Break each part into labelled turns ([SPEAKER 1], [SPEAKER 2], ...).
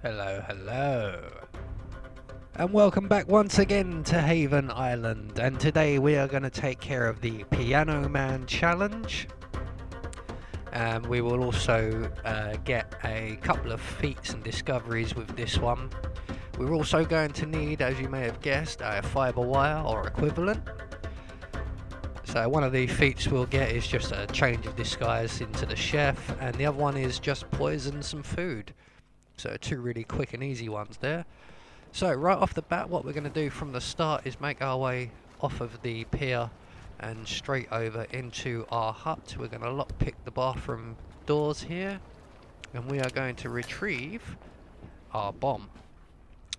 [SPEAKER 1] Hello, hello. And welcome back once again to Haven Island. And today we are going to take care of the Piano Man challenge. And we will also get a couple of feats and discoveries with this one. We're also going to need, as you may have guessed, a fibre wire or equivalent. So one of the feats we'll get is just a change of disguise into the chef, and the other one is just poison some food. So two really quick and easy ones there. So right off the bat, what we're going to do from the start is make our way off of the pier and straight over into our hut. We're going to lockpick the bathroom doors here, and we are going to retrieve our bomb.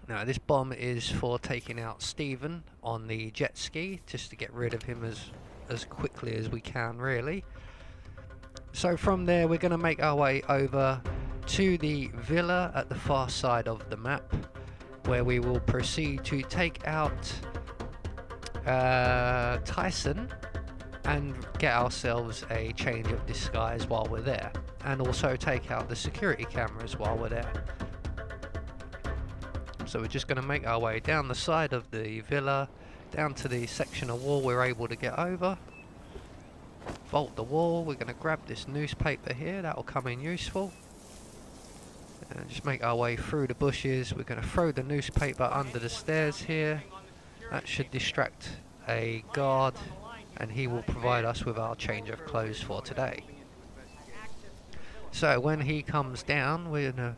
[SPEAKER 1] Now this bomb is for taking out Stephen on the jet ski, just to get rid of him as quickly as we can, really. So from there we're going to make our way over to the villa at the far side of the map, where we will proceed to take out Tyson and get ourselves a change of disguise while we're there, and also take out the security cameras while we're there. So we're just going to make our way down the side of the villa, down to the section of wall we're able to get over. Vault the wall. We're going to grab this newspaper here, that will come in useful. And just make our way through the bushes. We're going to throw the newspaper under the stairs here. That should distract a guard, and he will provide us with our change of clothes for today. So when he comes down, we're going to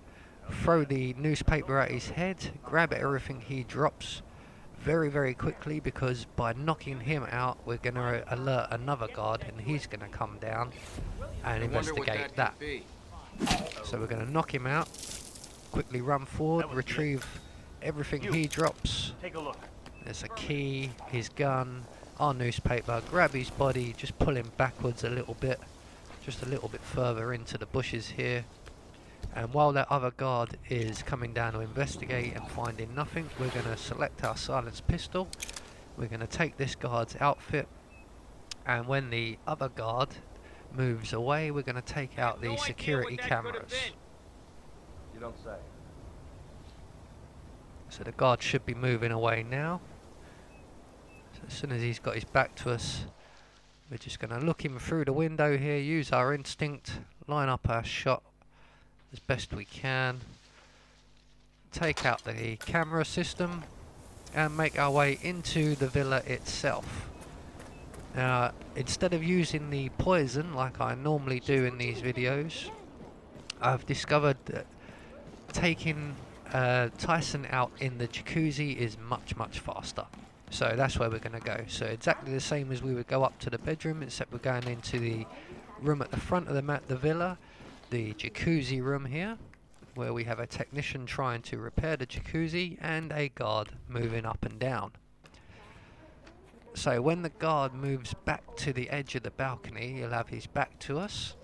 [SPEAKER 1] throw the newspaper at his head, grab everything he drops very, very quickly, because by knocking him out, we're going to alert another guard, and he's going to come down and investigate that. So we're going to knock him out, quickly run forward, retrieve everything he drops.
[SPEAKER 2] Take a look.
[SPEAKER 1] There's a key, his gun, our newspaper, grab his body, just pull him backwards a little bit, just a little bit further into the bushes here. And while that other guard is coming down to investigate and finding nothing, we're going to select our silenced pistol. We're going to take this guard's outfit, and when the other guard moves away, we're going to take out the security cameras.
[SPEAKER 2] You don't say.
[SPEAKER 1] So the guard should be moving away now. So as soon as he's got his back to us, we're just going to look him through the window here, use our instinct, line up our shot as best we can, take out the camera system, and make our way into the villa itself. Now, instead of using the poison like I normally do in these videos, I've discovered that taking Tyson out in the jacuzzi is much faster. So that's where we're going to go. So exactly the same as we would go up to the bedroom, except we're going into the room at the front of the villa, the jacuzzi room here, where we have a technician trying to repair the jacuzzi and a guard moving up and down. So when the guard moves back to the edge of the balcony, he'll have his back to us.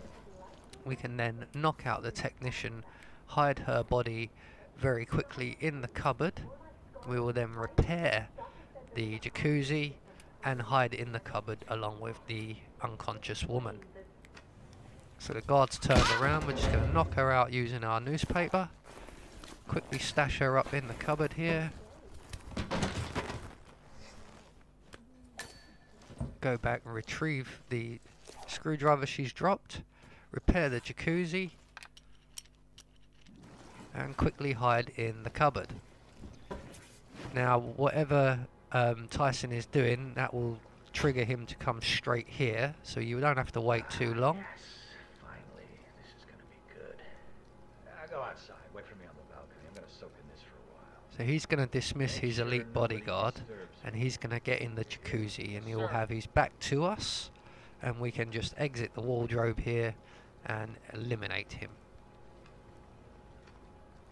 [SPEAKER 1] We can then knock out the technician, hide her body very quickly in the cupboard. We will then repair the jacuzzi and hide in the cupboard along with the unconscious woman. So the guard's turned around, we're just going to knock her out using our newspaper. Quickly stash her up in the cupboard here. Go back and retrieve the screwdriver she's dropped. Repair the jacuzzi. And quickly hide in the cupboard. Now whatever Tyson is doing, that will trigger him to come straight here. So you don't have to wait too long.
[SPEAKER 2] Go outside. Wait for me on the balcony. I'm going to soak in this for a while.
[SPEAKER 1] So he's going to dismiss his elite bodyguard, and he's going to get in the jacuzzi, and he'll have his back to us, and we can just exit the wardrobe here and eliminate him.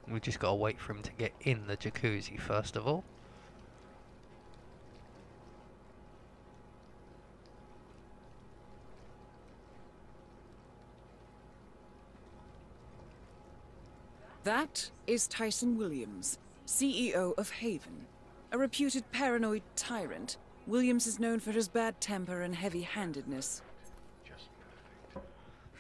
[SPEAKER 1] We've just got to wait for him to get in the jacuzzi first of all.
[SPEAKER 3] That is Tyson Williams, CEO of Haven. A reputed paranoid tyrant, Williams is known for his bad temper and heavy-handedness.
[SPEAKER 2] Just perfect.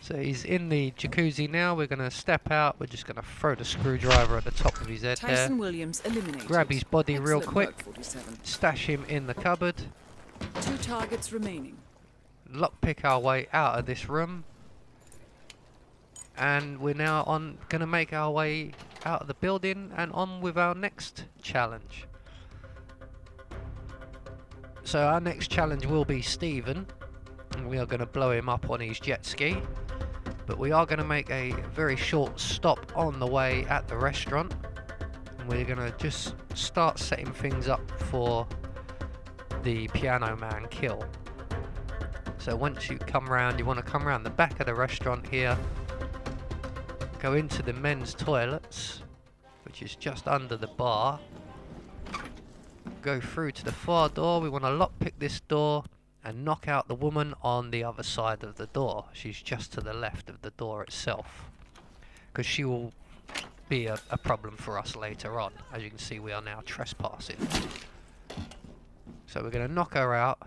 [SPEAKER 1] So he's in the jacuzzi now. We're going to step out. We're just going to throw the screwdriver at the top of his head
[SPEAKER 3] Tyson
[SPEAKER 1] there.
[SPEAKER 3] Williams eliminated.
[SPEAKER 1] Grab his body real
[SPEAKER 3] Excellent
[SPEAKER 1] quick.
[SPEAKER 3] work, 47.
[SPEAKER 1] Stash him in the cupboard.
[SPEAKER 3] 2 targets remaining.
[SPEAKER 1] Lockpick our way out of this room. And we're now going to make our way out of the building and on with our next challenge. So our next challenge will be Stephen. And we are going to blow him up on his jet ski. But we are going to make a very short stop on the way at the restaurant. And we're going to just start setting things up for the Piano Man kill. So once you come round, you want to come round the back of the restaurant here. Go into the men's toilets, which is just under the bar. Go through to the far door. We want to lockpick this door and knock out the woman on the other side of the door. She's just to the left of the door itself, because she will be a problem for us later on. As you can see, we are now trespassing. So we're going to knock her out,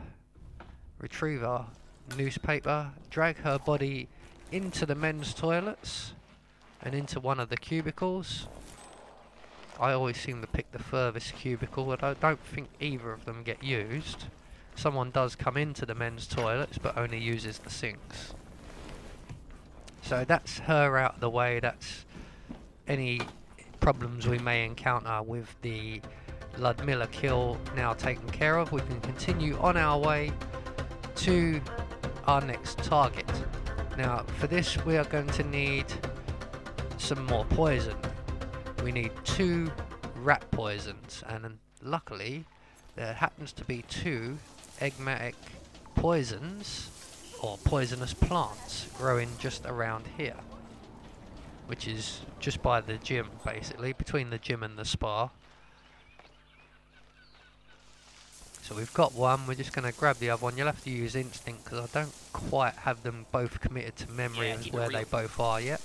[SPEAKER 1] retrieve our newspaper, drag her body into the men's toilets and into one of the cubicles. I always seem to pick the furthest cubicle, but I don't think either of them get used. Someone does come into the men's toilets, but only uses the sinks. So that's her out of the way. That's any problems we may encounter with the Ljudmilla kill now taken care of. We can continue on our way to our next target. Now for this we are going to need some more poison. We need 2 rat poisons, and luckily there happens to be 2 enigmatic poisons or poisonous plants growing just around here, which is just by the gym, basically between the gym and the spa. So we've got one, we're just going to grab the other one. You'll have to use instinct because I don't quite have them both committed to memory as where they both are yet.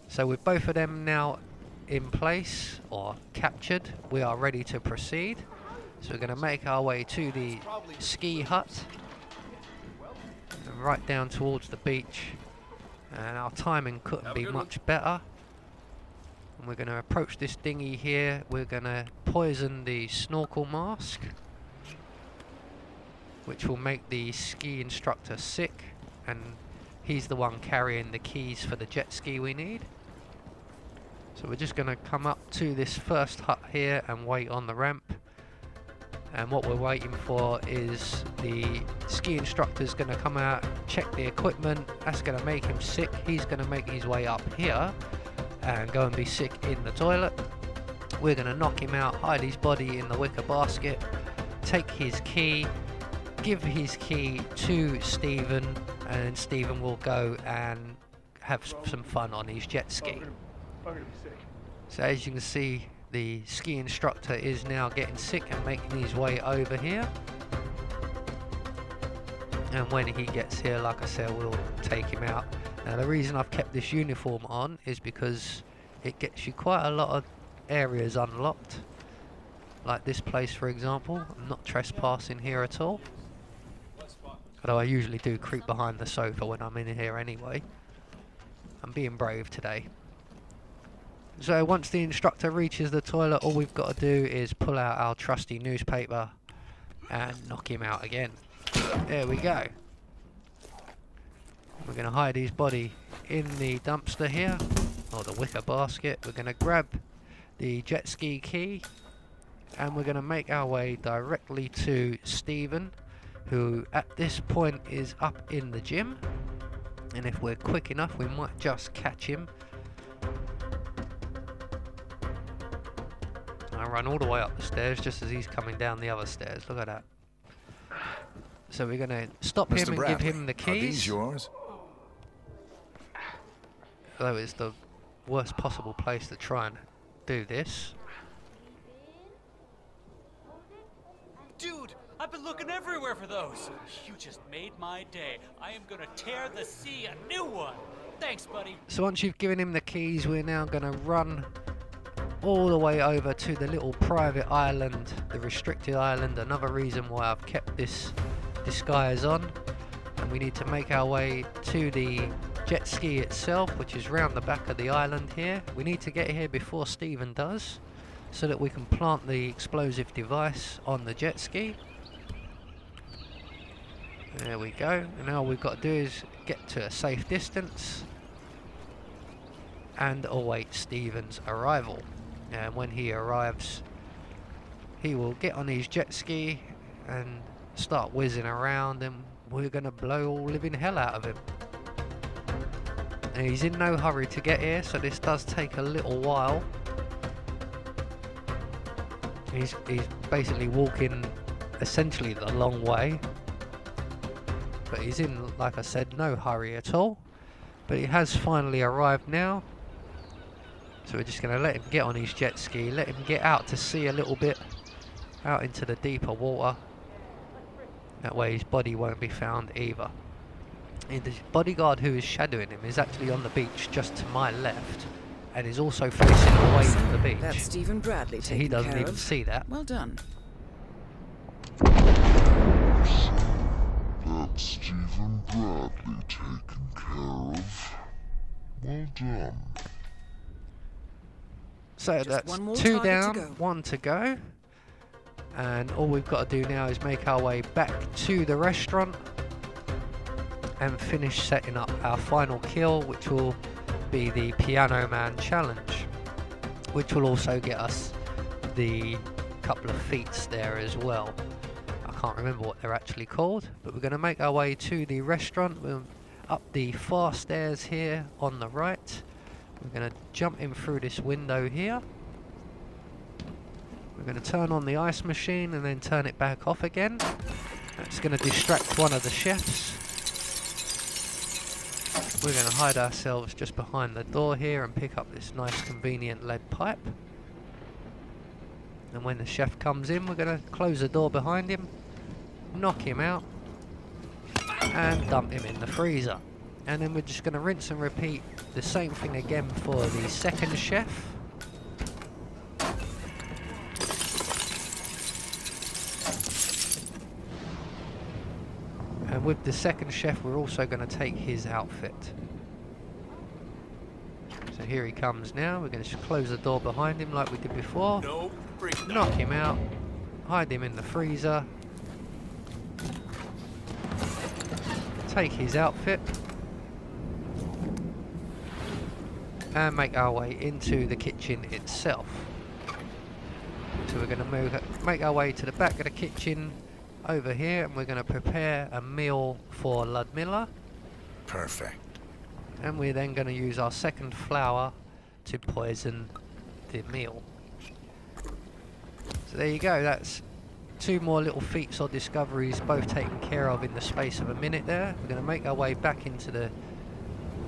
[SPEAKER 1] So with both of them now in place or captured, we are ready to proceed. So we're going to make our way to the ski hut and right down towards the beach, and our timing couldn't be much better. And we're going to approach this dinghy here. We're going to poison the snorkel mask, which will make the ski instructor sick, and he's the one carrying the keys for the jet ski we need. So we're just going to come up to this first hut here and wait on the ramp. And what we're waiting for is the ski instructor's going to come out, check the equipment. That's going to make him sick. He's going to make his way up here and go and be sick in the toilet. We're going to knock him out, hide his body in the wicker basket, take his key, give his key to Stephen, and Stephen will go and have some fun on his jet ski. So as you can see, the ski instructor is now getting sick and making his way over here. And when he gets here, like I said, we'll take him out. Now the reason I've kept this uniform on is because it gets you quite a lot of areas unlocked. Like this place, for example. I'm not trespassing here at all. Although I usually do creep behind the sofa when I'm in here anyway. I'm being brave today. So once the instructor reaches the toilet, all we've got to do is pull out our trusty newspaper and knock him out again. There we go. We're going to hide his body in the dumpster here, or the wicker basket. We're going to grab the jet ski key and we're going to make our way directly to Stephen, who at this point is up in the gym. And if we're quick enough, we might just catch him. I run all the way up the stairs just as he's coming down the other stairs. Look at that. So we're going to stop him and give him the keys.
[SPEAKER 4] Are these yours?
[SPEAKER 1] Though it's the worst possible place to try and do this.
[SPEAKER 5] Dude, I've been looking everywhere for those. You just made my day. I am gonna tear the sea a new one. Thanks, buddy.
[SPEAKER 1] So once you've given him the keys, we're now going to run all the way over to the little private island, the restricted island. Another reason why I've kept this disguise on. and we need to make our way to the jet ski itself, which is round the back of the island here. We need to get here before Stephen does, so that we can plant the explosive device on the jet ski. There we go, and all we've got to do is get to a safe distance and await Stephen's arrival. And when he arrives, he will get on his jet ski and start whizzing around, and we're going to blow all living hell out of him. And he's in no hurry to get here, so this does take a little while. He's basically walking essentially the long way, but he's in, like I said, no hurry at all. But he has finally arrived now, so we're just going to let him get on his jet ski, let him get out to sea a little bit, out into the deeper water. That way his body won't be found either. And the bodyguard who is shadowing him is actually on the beach just to my left, and is also facing away from the beach.
[SPEAKER 3] That's Stephen Bradley,
[SPEAKER 1] so he doesn't even see that.
[SPEAKER 3] Well done.
[SPEAKER 4] That's Stephen Bradley taken care of. Well done.
[SPEAKER 1] So
[SPEAKER 3] Just
[SPEAKER 1] that's
[SPEAKER 3] one more
[SPEAKER 1] 2
[SPEAKER 3] target to
[SPEAKER 1] down,
[SPEAKER 3] go.
[SPEAKER 1] 1 to go. And all we've got to do now is make our way back to the restaurant and finish setting up our final kill, which will be the Piano Man challenge, which will also get us the couple of feats there as well. I can't remember what they're actually called, but we're going to make our way to the restaurant. We're up the far stairs here on the right. We're going to jump in through this window here. We're going to turn on the ice machine and then turn it back off again. That's going to distract one of the chefs. We're going to hide ourselves just behind the door here and pick up this nice convenient lead pipe. And when the chef comes in, we're going to close the door behind him, knock him out, and dump him in the freezer. And then we're just going to rinse and repeat the same thing again for the second chef. And with the second chef, we're also going to take his outfit. So here he comes now. We're going to just close the door behind him like we did before. Knock him out. Hide him in the freezer. Take his outfit. And make our way into the kitchen itself. So we're going to make our way to the back of the kitchen over here, and we're going to prepare a meal for Ljudmilla.
[SPEAKER 6] Perfect.
[SPEAKER 1] And we're then going to use our second flour to poison the meal. So there you go, that's 2 more little feats or discoveries, both taken care of in the space of a minute there. We're going to make our way back into the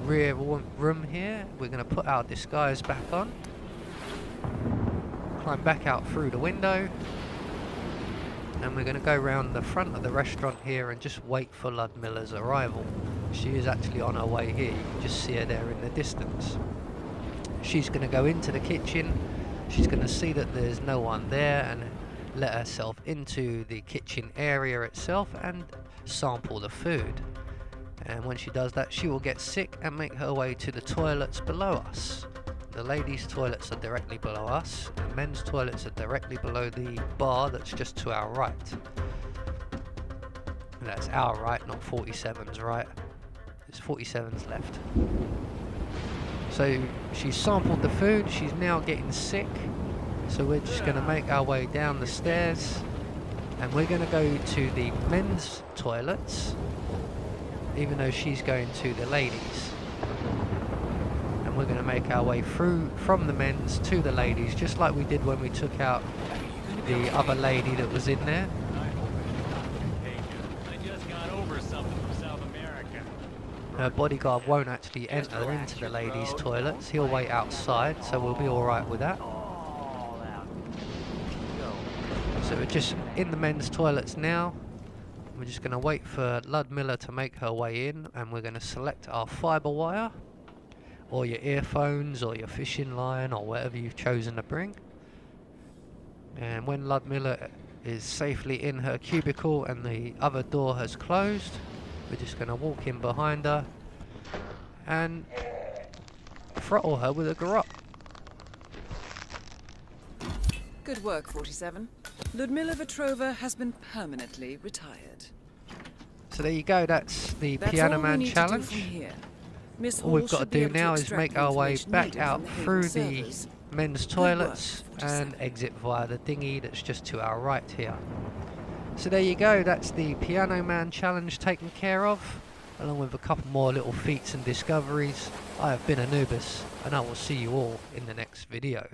[SPEAKER 1] rear room here. We're going to put our disguise back on, climb back out through the window, and we're going to go around the front of the restaurant here and just wait for Ljudmilla's arrival. She is actually on her way here, you can just see her there in the distance. She's going to go into the kitchen, she's going to see that there's no one there and let herself into the kitchen area itself and sample the food. And when she does that, she will get sick and make her way to the toilets below us. The ladies' toilets are directly below us, the men's toilets are directly below the bar that's just to our right. And that's our right, not 47's right. It's 47's left. So she's sampled the food, she's now getting sick. So we're just going to make our way down the stairs, and we're going to go to the men's toilets, even though she's going to the ladies. And we're going to make our way through from the men's to the ladies, just like we did when we took out the other lady that was in there.
[SPEAKER 5] I just got over something from South America.
[SPEAKER 1] Her bodyguard won't actually enter into the ladies' toilets, he'll wait outside, so we'll be alright with that. So we're just in the men's toilets now. We're just going to wait for Ljudmilla to make her way in, and we're going to select our fibre wire, or your earphones, or your fishing line, or whatever you've chosen to bring. And when Ljudmilla is safely in her cubicle and the other door has closed, We're just going to walk in behind her and throttle her with a garrote.
[SPEAKER 3] Good work, 47. Ljudmilla Vetrova has been permanently retired.
[SPEAKER 1] So there you go, that's the
[SPEAKER 3] That's
[SPEAKER 1] Piano
[SPEAKER 3] all we
[SPEAKER 1] Man
[SPEAKER 3] need to do
[SPEAKER 1] challenge.
[SPEAKER 3] from here. Miss
[SPEAKER 1] All we've
[SPEAKER 3] Hall
[SPEAKER 1] got to
[SPEAKER 3] should be
[SPEAKER 1] do
[SPEAKER 3] able to
[SPEAKER 1] now is
[SPEAKER 3] extract
[SPEAKER 1] make
[SPEAKER 3] the
[SPEAKER 1] our way
[SPEAKER 3] information
[SPEAKER 1] back
[SPEAKER 3] needed
[SPEAKER 1] out
[SPEAKER 3] from the
[SPEAKER 1] through
[SPEAKER 3] Haven
[SPEAKER 1] the
[SPEAKER 3] servers.
[SPEAKER 1] men's
[SPEAKER 3] Good
[SPEAKER 1] toilets
[SPEAKER 3] work,
[SPEAKER 1] and
[SPEAKER 3] 47.
[SPEAKER 1] exit via the dinghy that's just to our right here. So there you go, that's the Piano Man challenge taken care of, along with a couple more little feats and discoveries. I have been Anubis, and I will see you all in the next video.